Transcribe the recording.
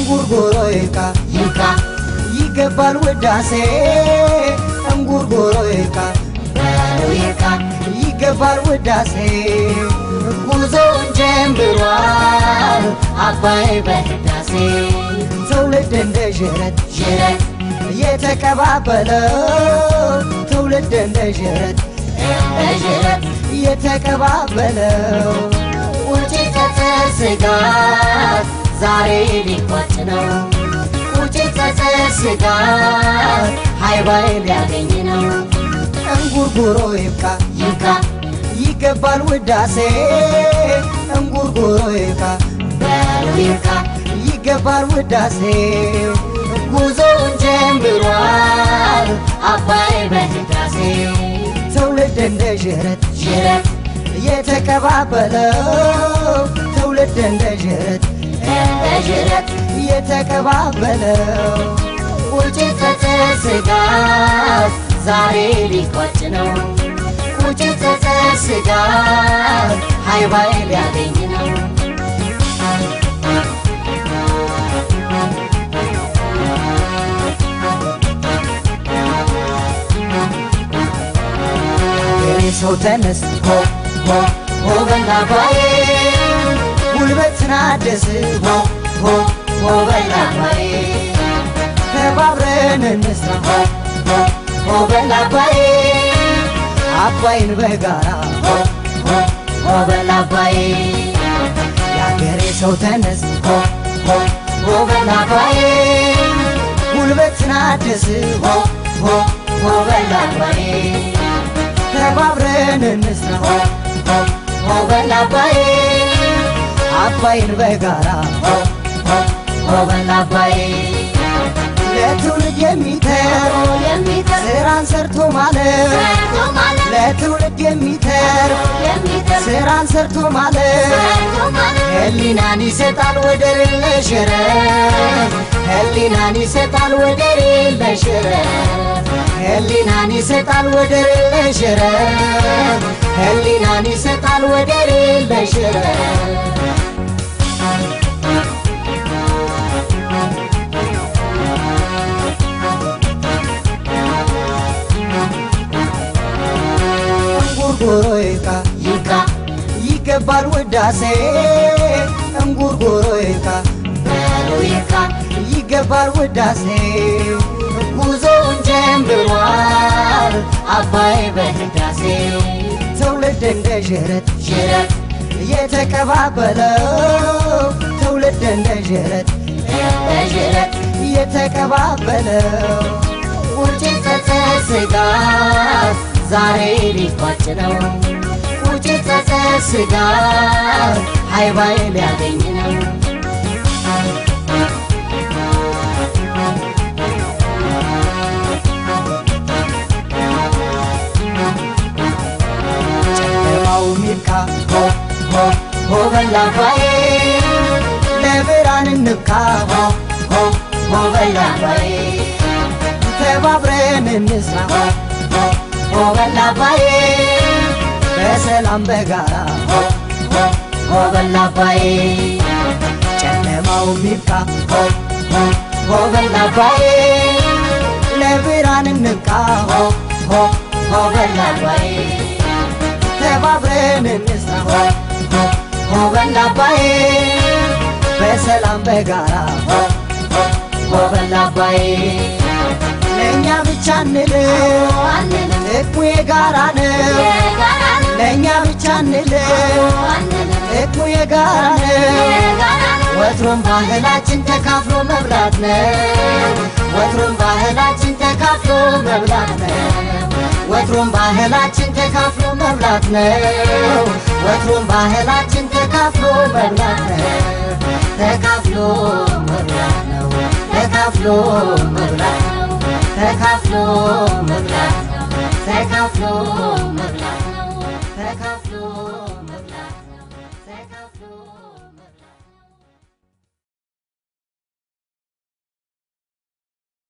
Gurgoroika yika yikebal wedase Gurgoroika yika yikebal wedase Guzon jembirwal Abai bedase Tawlid ende jiret Yetekababalo Tawlid ende jiret Yetekababalo Uchi tatar sigat Zare likwat ነው ውጭት ተሰስጋ ሃይባይ ሊያገኝ ነው እንጉርጉሮ ይብቃ ይገባል ውዳሴ እንጉርጉሮ ይብቃ ይገባል ውዳሴ ጉዞውን ጀምሯል አባይ በህዳሴ ትውልድ እንደ ዥረት የተቀባበለው ትውልድ እንደ ዥረት የተቀባበለው ውጭት ተሰስጋት ዛሬ ሊቋጭ ነው ውጭት ተሰስጋት ሃይባይ ሊያገኝ ነው ሰው ተነስ ሆ በላባዬ ጉልበትና ደስ ሆ በላባዬ ተባብረን እንስራ ሆ በላባዬ አባይን በጋራ ሆ በላባዬ ያገሬ ሰው ተነስ ሆ በላባዬ ጉልበትና ደስ ሆ በላባዬ ተባብረን እንስራ ሆ በላባዬ አባይን በጋራ ሆ በላባዬ ለትውልድ የሚተርፍ ስራን ሰርቶ ማለት ለትውልድ የሚተርፍ ስራን ሰርቶ ማለት ህሊናን ይሰጣል ወደር የለሽ ህሊናን ይሰጣል ወደር የለሽ ህሊናን ይሰጣል ወደር የለሽ ህሊናን ይሰጣል ወደር የለሽ እንጉርጉሮይካ ይገባል ውዳሴ እንጉርጉሮይካ ይገባል ውዳሴ ጉዞውን ጀምሯል አባይ በህዳሴ ትውልድ እንደ ዥረት የተቀባበለው ትውልድ እንደ ዥረት የተቀባበለው ውጭት ተሰስጋት ዛሬ ሊቋጭ ነው ውጭት ተሰስጋት ሃይባይ ሊያገኝ ነው ሆ በል አባዬ ለብርሃን እንብቃ ሆ በል አባዬ ተባብረን እንስራ ሆ በል አባዬ በሰላም በጋራ ሆ በል አባዬ ጨለማው ይብቃ ሆ በል አባዬ ለብርሃን እንብቃ ሆ በል አባዬ ተባብረን እንስራ ሆ በል አባዬ በሰላም በጋራ ሆ በል አባዬ ለእኛ ብቻ እንለው ጥቅሙ የጋራ ነው ለእኛ ብቻ እንለው ጥቅሙ የጋራ ነው ወትሮም ባህላችን ተካፍሎ መብላት ነው ወትሮም ባህላችን ተካፍሎ መብላት ነው ወትሮም ባህላችን ተካፍሎ መብላት ነው ወትሮም ባህላችን ተካፍሎ መብላት ነው ተካፍሎ መብላት ነው ተካፍሎ መብላት ነው ተካፍሎ መብላት ነው ተካፍሎ መብላት